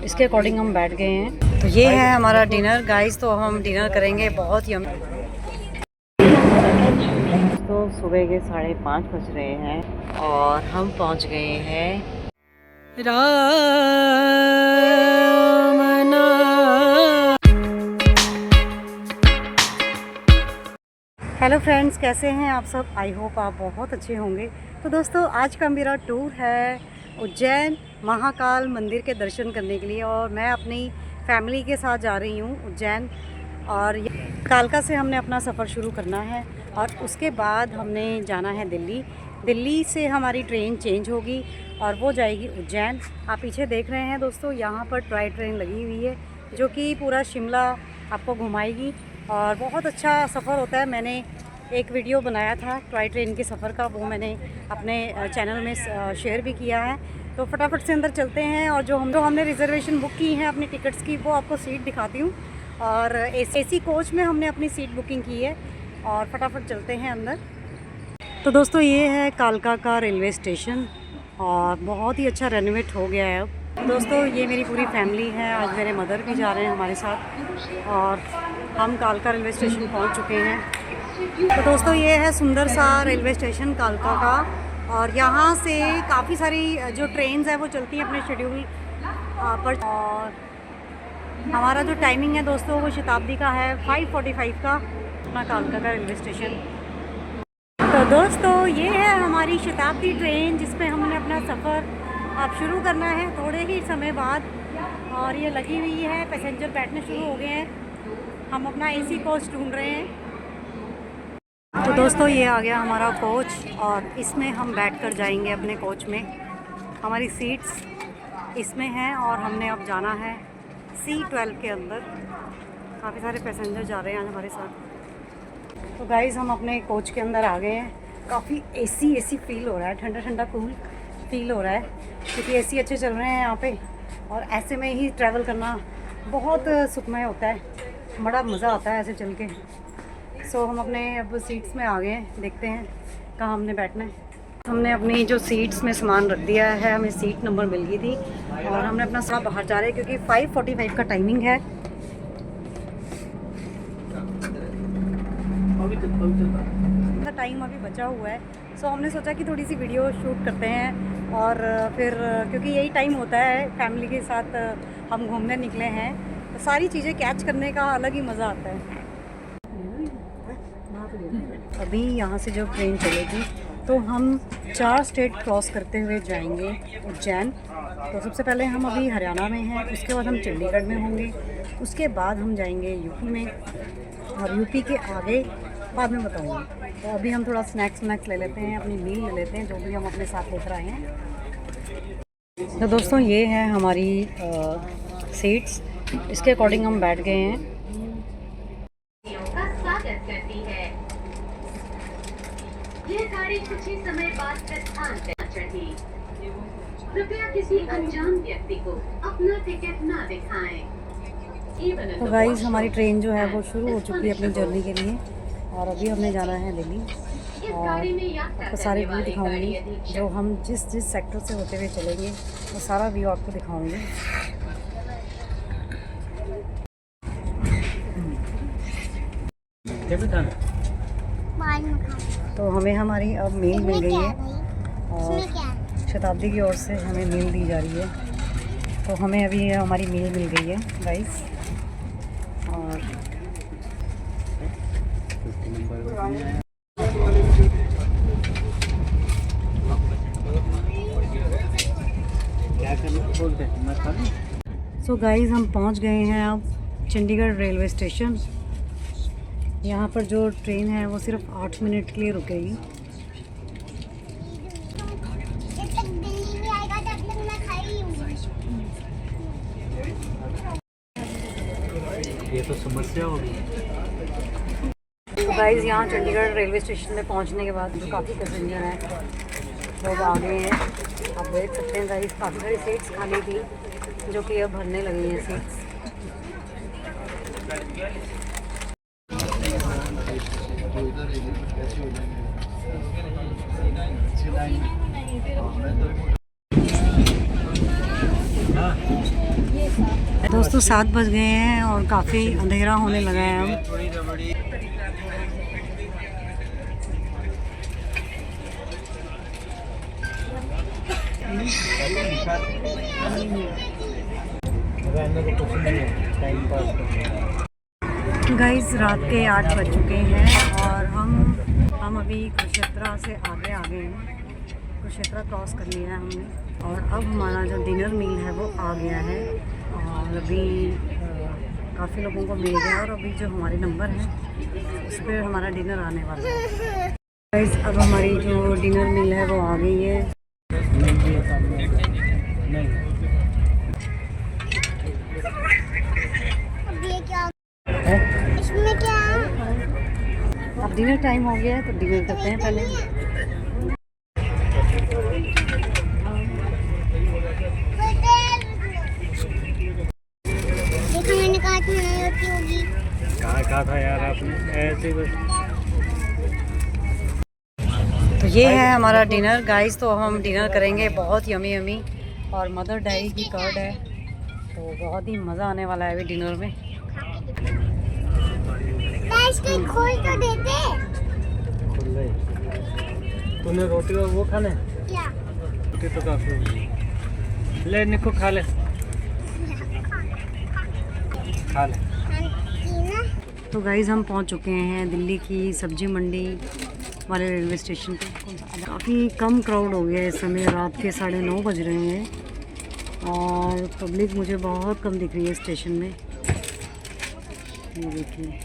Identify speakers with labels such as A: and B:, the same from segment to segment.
A: इसके अकॉर्डिंग हम बैठ गए हैं। तो ये है हमारा डिनर गाइस। तो हम डिनर करेंगे बहुत यम। तो सुबह के 5:30 बज रहे हैं और हम पहुंच गए हैं रामना। हेलो फ्रेंड्स, कैसे हैं आप सब? आई होप आप बहुत अच्छे होंगे। तो दोस्तों, आज का मेरा टूर है उज्जैन महाकाल मंदिर के दर्शन करने के लिए और मैं अपनी फैमिली के साथ जा रही हूँ उज्जैन। और कालका से हमने अपना सफ़र शुरू करना है और उसके बाद हमने जाना है दिल्ली। दिल्ली से हमारी ट्रेन चेंज होगी और वो जाएगी उज्जैन। आप पीछे देख रहे हैं दोस्तों, यहाँ पर टॉय ट्रेन लगी हुई है जो कि पूरा शिमला आपको घुमाएगी और बहुत अच्छा सफ़र होता है। मैंने एक वीडियो बनाया था टॉय ट्रेन के सफ़र का, वो मैंने अपने चैनल में शेयर भी किया है। तो फटाफट से अंदर चलते हैं और जो हमने रिज़र्वेशन बुक की है अपनी टिकट्स की, वो आपको सीट दिखाती हूँ। और एसी कोच में हमने अपनी सीट बुकिंग की है और फटाफट चलते हैं अंदर। तो दोस्तों, ये है कालका का रेलवे स्टेशन और बहुत ही अच्छा रेनोवेट हो गया है अब। दोस्तों, ये मेरी पूरी फैमिली है। आज मेरे मदर भी जा रहे हैं हमारे साथ और हम कालका रेलवे स्टेशन पहुंच चुके हैं। तो दोस्तों, ये है सुंदर सा रेलवे स्टेशन कालका का और यहाँ से काफ़ी सारी जो ट्रेन्स है वो चलती हैं अपने शेड्यूल पर। और हमारा जो टाइमिंग है दोस्तों, वो शताब्दी का है 5:45 का, अपना कालका का रेलवे स्टेशन। तो दोस्तों, ये है हमारी शताब्दी ट्रेन जिस पे हमने अपना सफ़र अब शुरू करना है थोड़े ही समय बाद। और ये लगी हुई है, पैसेंजर बैठने शुरू हो गए हैं। हम अपना एसी कोच ढूंढ रहे हैं। तो दोस्तों, ये आ गया हमारा कोच और इसमें हम बैठकर जाएंगे अपने कोच में। हमारी सीट्स इसमें हैं और हमने अब जाना है C12 के अंदर। काफ़ी सारे पैसेंजर जा रहे हैं आज हमारे साथ। तो गाइज़, हम अपने कोच के अंदर आ गए हैं। काफ़ी एसी फील हो रहा है, ठंडा ठंडा कूल फील हो रहा है क्योंकि एसी अच्छे चल रहे हैं यहाँ पे। और ऐसे में ही ट्रैवल करना बहुत सुखमय होता है, बड़ा मज़ा आता है ऐसे चल के। सो हम अपने अब सीट्स में आ गए हैं, देखते हैं कहाँ हमने बैठना है। हमने अपनी जो सीट्स में सामान रख दिया है, हमें सीट नंबर मिल गई थी और हमने अपना सामान बाहर जा रहे हैं क्योंकि 5:45 का टाइमिंग है। टाइम अभी बचा हुआ है, सो हमने सोचा कि थोड़ी सी वीडियो शूट करते हैं। और फिर क्योंकि यही टाइम होता है, फैमिली के साथ हम घूमने निकले हैं तो सारी चीज़ें कैच करने का अलग ही मज़ा आता है। अभी यहाँ से जब ट्रेन चलेगी तो हम 4 स्टेट क्रॉस करते हुए जाएंगे उज्जैन। तो सबसे पहले हम अभी हरियाणा में हैं, उसके बाद हम चंडीगढ़ में होंगे, उसके बाद हम जाएंगे यूपी में और यूपी के आगे बाद में बताऊंगी। तो अभी हम थोड़ा स्नैक्स ले लेते हैं, अपनी मील ले लेते हैं जो भी हम अपने साथ लेकर आए हैं। तो दोस्तों, ये है हमारी सीट्स, इसके अकॉर्डिंग हम बैठ गए हैं।
B: ये गाड़ी कुछ ही समय बाद प्रस्थान पर चढ़ी। कृपया किसी अनजान व्यक्ति को अपना टिकट ना दिखाएं।
A: तो गाइस, हमारी ट्रेन जो है वो शुरू हो चुकी है अपनी जर्नी के लिए और अभी हमने जाना है दिल्ली। और आपको सारे व्यू दिखाऊंगी, जो हम जिस सेक्टर से होते हुए चलेंगे वो सारा व्यू आपको दिखाऊंगी। तो हमें हमारी अब मील मिल गई है और शताब्दी की ओर से हमें मील दी जा रही है। तो हमें अभी हमारी मील मिल गई है गाइस। और सो गाइस, हम पहुंच गए हैं अब चंडीगढ़ रेलवे स्टेशन। यहाँ पर जो ट्रेन है वो सिर्फ 8 मिनट के लिए रुकेगी।
C: ये तो समस्या होगी।
A: तो गाइस, यहाँ चंडीगढ़ रेलवे स्टेशन में पहुँचने के बाद जो काफ़ी पैसेंजर हैं लोग आ गए हैं। आप देख सकते हैं गाइस, काफ़ी सारी सीट्स खाली थी जो कि अब भरने लगी हैं सीट्स। दोस्तों 7 बज गए हैं और काफ़ी अंधेरा होने लगा है अब। गाइस रात के 8 बज चुके हैं और हम अभी कुरुक्षेत्र से आगे आ गए हैं। कुरुक्षेत्र क्रॉस कर लिया है हमने और अब हमारा जो डिनर मील है वो आ गया है और अभी काफ़ी लोगों को मिल गया और अभी जो हमारे नंबर है उस पर हमारा डिनर आने वाला है। गाइस अब हमारी जो डिनर मील है वो आ गई है।
D: इसमें क्या है?
A: अब डिनर टाइम हो गया है तो डिनर करते हैं पहले।
D: देखो मैंने कहा था नहीं होती होगी।
C: कहा था यार आपने ऐसे बस।
A: तो ये है हमारा डिनर गाइस। तो हम डिनर करेंगे बहुत यमी यमी और मदर डेयरी की कर्ड है तो बहुत ही मज़ा आने वाला है अभी डिनर में।
D: इसके खोल तो देते।
C: खुल गई। तूने रोटी और वो खाने?
D: क्या?
C: रोटी तो काफी होगी। ले निको खा ले। खा ले।
A: तो गाइस हम पहुंच चुके हैं दिल्ली की सब्जी मंडी वाले रेलवे स्टेशन पे। काफ़ी कम क्राउड हो गया है इस समय। रात के 9:30 बज रहे हैं और पब्लिक मुझे बहुत कम दिख रही है स्टेशन में। ये देखिए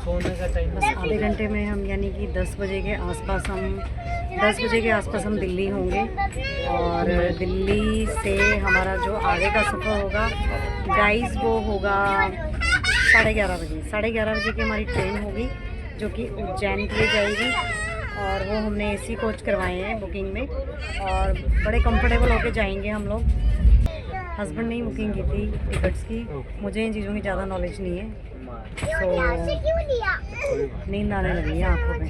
C: सोने का टाइम
A: बस आधे घंटे में हम यानी कि 10 बजे के आसपास हम दिल्ली होंगे और दिल्ली से हमारा जो आगे का सफ़र होगा गाइस वो होगा 11:30 बजे। 11:30 बजे की हमारी ट्रेन होगी जो कि उज्जैन के लिए जाएगी और वो हमने एसी कोच करवाए हैं बुकिंग में और बड़े कंफर्टेबल होके जाएंगे हम लोग। हस्बैंड ने ही बुकिंग की थी टिकट्स की, मुझे इन चीज़ों की ज़्यादा नॉलेज नहीं है तो नींद आने लगी है आँखों में।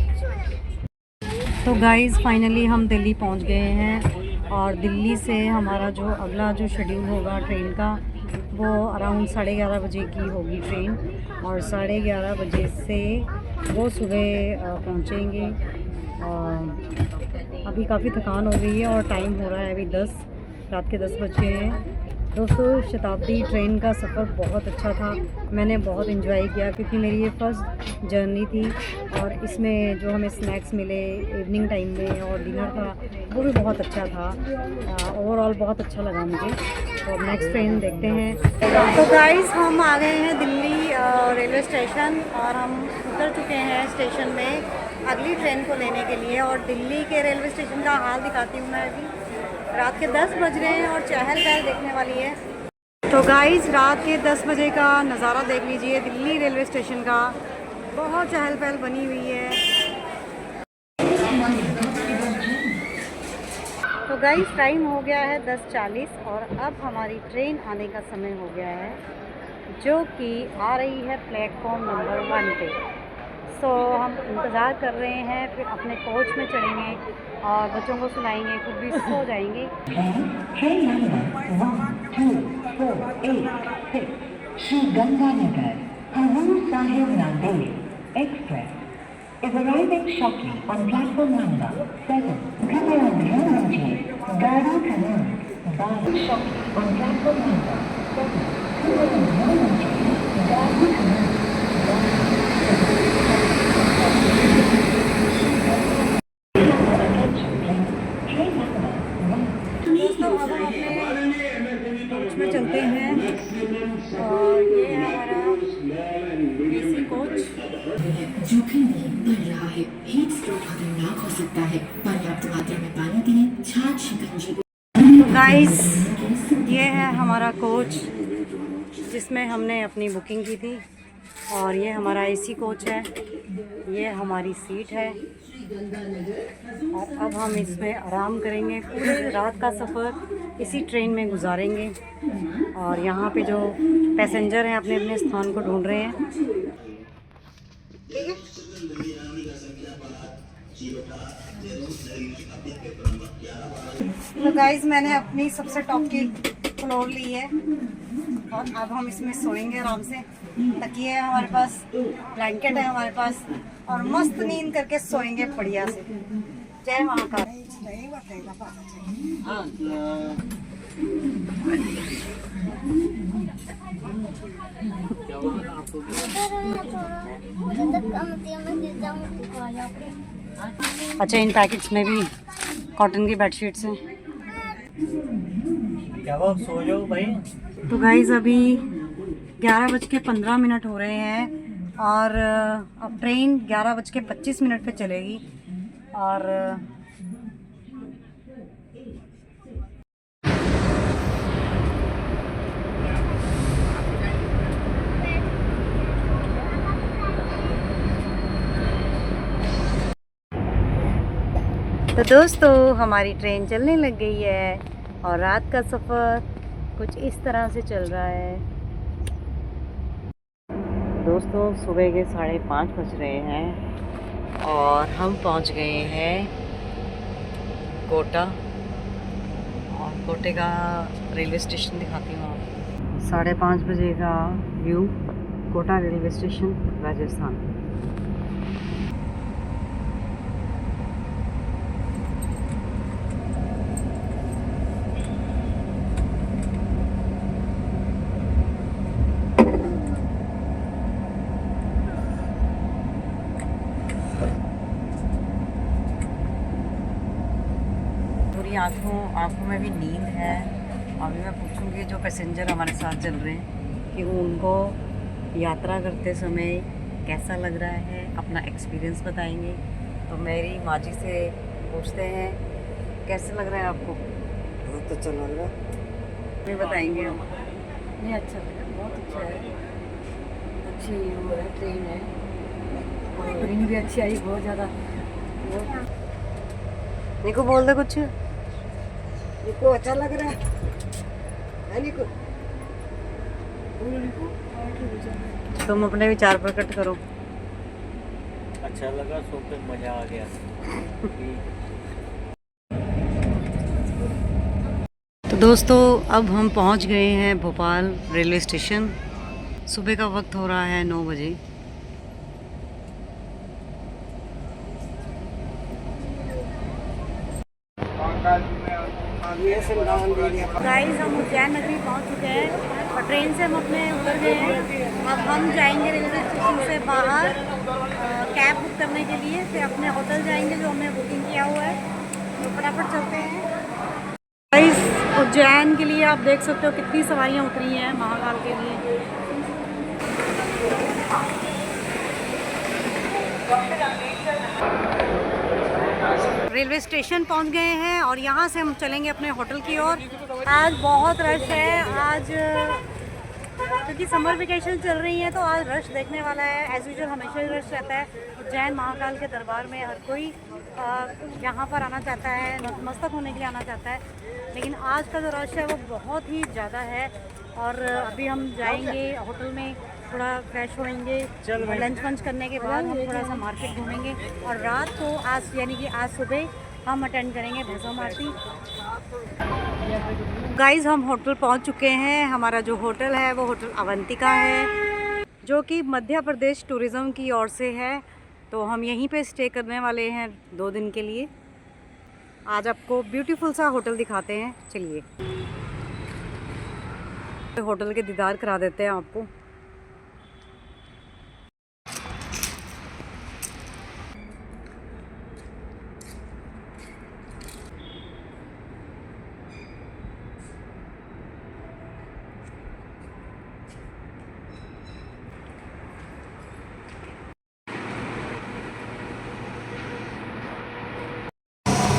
A: तो गाइस फाइनली हम दिल्ली पहुंच गए हैं और दिल्ली से हमारा जो अगला जो शेड्यूल होगा ट्रेन का वो अराउंड 11:30 बजे की होगी ट्रेन और 11:30 बजे से वो सुबह पहुंचेंगे। अभी काफ़ी थकान हो गई है और टाइम हो रहा है अभी रात के 10 बजे हैं। दोस्तों शताब्दी ट्रेन का सफ़र बहुत अच्छा था, मैंने बहुत इन्जॉय किया क्योंकि मेरी ये फर्स्ट जर्नी थी और इसमें जो हमें स्नैक्स मिले इवनिंग टाइम में और डिनर था वो भी बहुत अच्छा था। ओवरऑल बहुत अच्छा लगा मुझे। तो अब नेक्स्ट ट्रेन देखते हैं। तो गाइस हम आ गए हैं दिल्ली रेलवे स्टेशन और हम उतर चुके हैं स्टेशन में अगली ट्रेन को लेने के लिए और दिल्ली के रेलवे स्टेशन का हाल दिखाती हूँ मैं। अभी रात के 10 बज रहे हैं और चहल पहल देखने वाली है। तो गाइस रात के 10 बजे का नज़ारा देख लीजिए दिल्ली रेलवे स्टेशन का, बहुत चहल पहल बनी हुई है। तो गाइस टाइम हो गया है 10:40 और अब हमारी ट्रेन आने का समय हो गया है जो कि आ रही है प्लेटफॉर्म नंबर 1 पे। सो हम इंतज़ार कर रहे हैं, फिर अपने कोच में चढ़ेंगे और बच्चों को सुनाएंगे, खुद भी सो जाएंगे।
E: Train number 12486 Shri Ganganagar Hazur Sahib Nanded express is arriving shortly on platform number 7. कृपया ध्यान दीजिए गाड़ी क्रमांक 12 shortly on platform number 7. कृपया ध्यान दीजिए गाड़ी क्रमांक 12।
A: दोस्तों अब हम अपने कोच में चलते हैं और ये है हमारा एसी कोच।
F: जोखिम बढ़ रहा है, हीट स्ट्रोक खतरनाक हो सकता है। पर्याप्त मात्रा में पानी पिएं, छाछ शिकंजी।
A: तो गाइस ये है हमारा कोच जिसमें हमने अपनी बुकिंग की थी और ये हमारा एसी कोच है, ये हमारी सीट है और अब हम इसमें आराम करेंगे। पूरे रात का सफ़र इसी ट्रेन में गुजारेंगे और यहाँ पे जो पैसेंजर हैं अपने अपने स्थान को ढूंढ रहे हैं। तो गाइस मैंने अपनी सबसे टॉप की फ्लोर ली है और अब हम इसमें सोएंगे आराम से। तकिए है हमारे पास, ब्लैंकेट है हमारे पास और मस्त नींद करके सोएंगे बढ़िया से। जय महाकाल। अच्छा, इन पैकेट्स में भी कॉटन की बेडशीट्स हैं।
C: क्या वो सो जाओ भाई।
A: तो गाइज अभी 11:15 हो रहे हैं और अब ट्रेन 11:25 पे चलेगी। और तो दोस्तों हमारी ट्रेन चलने लग गई है और रात का सफ़र कुछ इस तरह से चल रहा है। दोस्तों सुबह के 5:30 बज रहे हैं और हम पहुंच गए हैं कोटा। और कोटे का रेलवे स्टेशन दिखाती हूँ आपको। 5:30 बजे का view, Kota railway station, Rajasthan. आँखों में भी नींद है। अभी मैं पूछूंगी जो पैसेंजर हमारे साथ चल रहे हैं कि उनको यात्रा करते समय कैसा लग रहा है, अपना एक्सपीरियंस बताएंगे। तो मेरी माँ जी से पूछते हैं कैसे लग रहा है आपको।
C: बहुत अच्छा लग रहा है।
A: नहीं बताएंगे हम। नहीं, अच्छा लगा, बहुत अच्छा है। अच्छी वो है, ट्रेन है और ट्रेन भी अच्छी आई, बहुत ज़्यादा। निको बोल दे कुछ। निको अच्छा लग रहा है निको। तुम अपने विचार प्रकट करो।
C: अच्छा लगा, सो पे मजा आ गया।
A: तो दोस्तों अब हम पहुंच गए हैं भोपाल रेलवे स्टेशन। सुबह का वक्त हो रहा है 9 बजे। गाइस हम उज्जैन नगरी पहुंच चुके हैं और ट्रेन से हम अपने उतर गए हैं। अब हम जाएंगे रेलवे स्टेशन से बाहर कैब बुक करने के लिए, फिर अपने होटल जाएंगे जो हमने बुकिंग किया हुआ है। तो फटाफट चलते हैं। गाइस उज्जैन के लिए आप देख सकते हो कितनी सवारियां उतरी हैं महाकाल के लिए। रेलवे स्टेशन पहुंच गए हैं और यहाँ से हम चलेंगे अपने होटल की ओर। आज बहुत रश है। आज क्योंकि समर वेकेशन चल रही है तो आज रश देखने वाला है। एज यूजुअल हमेशा ही रश रहता है उज्जैन महाकाल के दरबार में। हर कोई यहाँ पर आना चाहता है, नतमस्तक होने के लिए आना चाहता है। लेकिन आज का जो रश है वो बहुत ही ज़्यादा है। और अभी हम जाएंगे होटल में, थोड़ा फ्रेश होएंगे, लंच वंच करने के बाद हम थोड़ा सा मार्केट घूमेंगे और रात को आज यानी कि आज सुबह हम अटेंड करेंगे भैरव आरती। गाइस हम होटल पहुंच चुके हैं। हमारा जो होटल है वो होटल अवंतिका है जो कि मध्य प्रदेश टूरिज़्म की ओर से है। तो हम यहीं पे स्टे करने वाले हैं 2 दिन के लिए। आज आपको ब्यूटीफुल सा होटल दिखाते हैं, चलिए होटल के दीदार करा देते हैं आपको।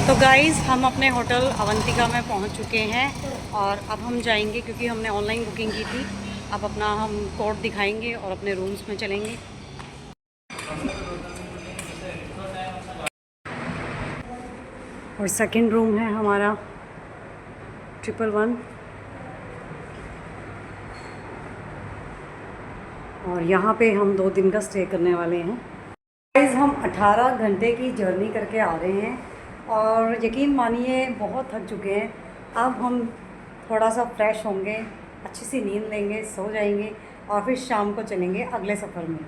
A: तो गाइज़ हम अपने होटल अवंतिका में पहुंच चुके हैं और अब हम जाएंगे क्योंकि हमने ऑनलाइन बुकिंग की थी। अब अपना हम कोड दिखाएंगे और अपने रूम्स में चलेंगे। और सेकंड रूम है हमारा 111 और यहाँ पे हम 2 दिन का स्टे करने वाले हैं। गाइज़ हम 18 घंटे की जर्नी करके आ रहे हैं और यकीन मानिए बहुत थक चुके हैं। अब हम थोड़ा सा फ्रेश होंगे, अच्छी सी नींद लेंगे, सो जाएंगे और फिर शाम को चलेंगे अगले सफ़र में।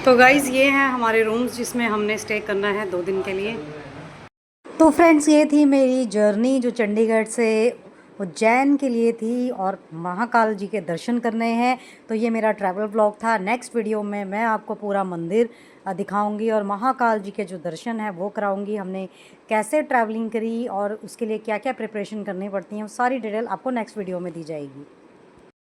A: तो गाइज़ ये हैं हमारे रूम्स जिसमें हमने स्टे करना है 2 दिन के लिए। तो फ्रेंड्स ये थी मेरी जर्नी जो चंडीगढ़ से उज्जैन के लिए थी और महाकाल जी के दर्शन करने हैं। तो ये मेरा ट्रैवल ब्लॉग था। नेक्स्ट वीडियो में मैं आपको पूरा मंदिर दिखाऊंगी और महाकाल जी के जो दर्शन हैं वो कराऊंगी। हमने कैसे ट्रैवलिंग करी और उसके लिए क्या क्या प्रिपरेशन करनी पड़ती हैं, वो सारी डिटेल आपको नेक्स्ट वीडियो में दी जाएगी।